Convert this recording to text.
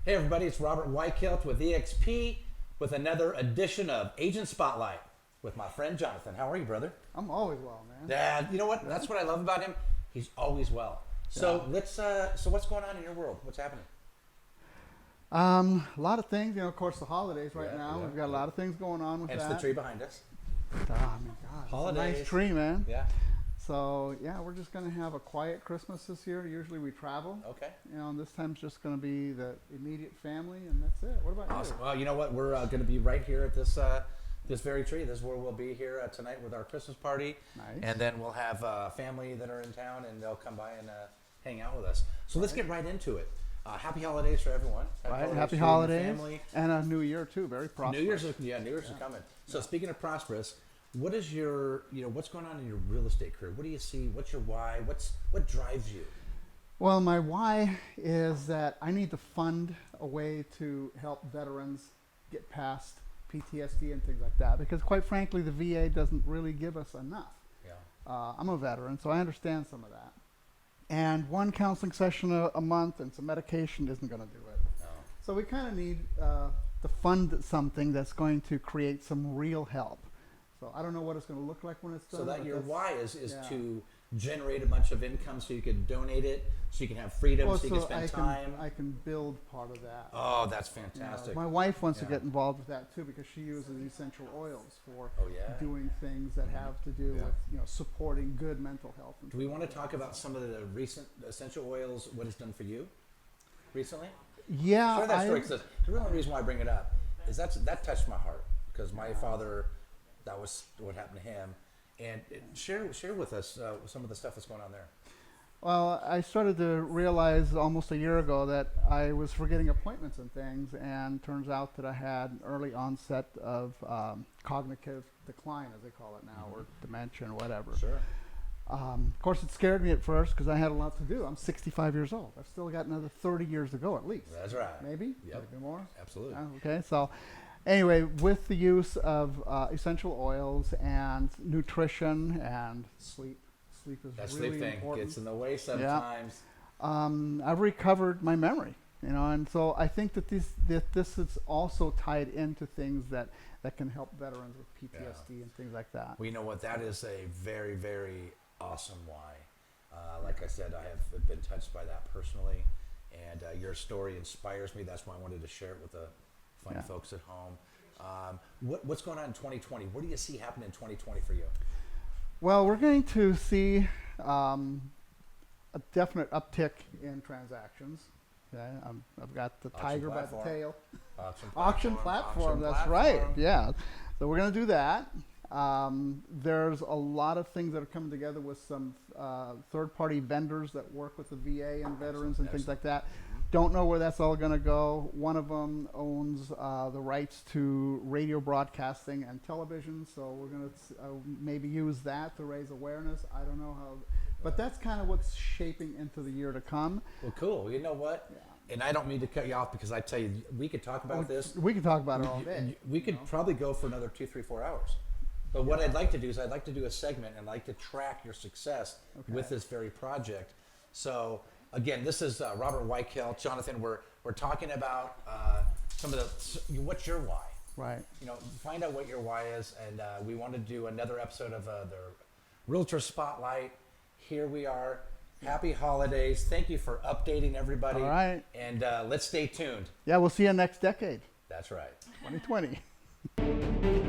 Hey everybody, it's Robert Weichelt with EXP with another edition of Agent Spotlight with my friend Jonathan. How are you, brother? I'm always well, man. Dad, you know what? That's what I love about him. He's always well. So let's. So what's going on in your world? What's happening? A lot of things. Of course, the holidays right Yeah, now. yeah, We've got a lot of things going on with Hence that. the tree behind us. Oh my God, Holidays. it's a nice tree, man. Yeah. So yeah, we're just gonna have a quiet Christmas this year. Usually we travel. Okay. And this time's just gonna be the immediate family, and that's it. What about Awesome. you? Well, you know what? We're going to be right here at this this very tree. This is where we'll be here tonight with our Christmas party. Nice. And then we'll have family that are in town, and they'll come by and hang out with us. So let's get right into it. Happy holidays for everyone. Happy to you and your holidays, family. and a new year too. Very prosperous. New Year's is coming. So speaking of prosperous, what is your, what's going on in your real estate career? What do you see? What's your why? What drives you? Well, my why is that I need to fund a way to help veterans get past PTSD and things like that, because quite frankly, the VA doesn't really give us enough. Yeah. I'm a veteran, so I understand some of that. And one counseling session a month and some medication isn't going to do it. No. So we kind of need to fund something that's going to create some real help. So I don't know what it's going to look like when it's done. So that your why is yeah. to generate a bunch of income so you can donate it, so you can have freedom, Well, so you can spend time. I can build part of that. Oh, that's fantastic. My wife wants to Yeah. get involved with that too, because she uses essential oils for Oh, yeah? doing things that have to do with supporting good mental health. And Do we want to talk about some of the recent essential oils, what it's done for you recently? Yeah, Share that story, 'cause the real reason why I bring it up is that touched my heart, because my father, that was what happened to him. And share with us some of the stuff that's going on there. Well, I started to realize almost a year ago that I was forgetting appointments and things, and turns out that I had an early onset of cognitive decline, as they call it now, or dementia or whatever. Sure. Of course, it scared me at first because I had a lot to do. I'm 65 years old. I've still got another 30 years to go at least. That's right. Maybe? Yep. Maybe more? Absolutely. Okay, so anyway, with the use of essential oils and nutrition and sleep is That really sleep thing important. gets in the way sometimes. I've recovered my memory, and so I think that this is also tied into things that can help veterans with PTSD and things like that. Well, you know what? That is a very, very awesome why. Like I said, I have been touched by that personally, and your story inspires me. That's why I wanted to share it with the fine folks at home. What's going on in 2020? What do you see happening in 2020 for you? Well, we're going to see a definite uptick in transactions. Okay? I've got the tiger by the tail. Auction platform, that's right. Yeah. So we're going to do that. There's a lot of things that are coming together with some third-party vendors that work with the VA and veterans and things like that. Don't know where that's all going to go. One of them owns the rights to radio broadcasting and television, so we're going to maybe use that to raise awareness. I don't know how, but that's kind of what's shaping into the year to come. Well, cool. You know what? Yeah. And I don't mean to cut you off, because I tell you, we could talk about this. We could talk about it all day. We could probably go for another 2, 3, 4 hours. But what I'd like to do is I'd like to do a segment and like to track your success with this very project. So again, this is Robert Weichelt. Jonathan, we're talking about some of what's your why? Right. Find out what your why is, and we want to do another episode of the Realtor Spotlight. Here we are. Happy holidays. Thank you for updating everybody. All right. And let's stay tuned. Yeah, we'll see you next decade. That's right. 2020.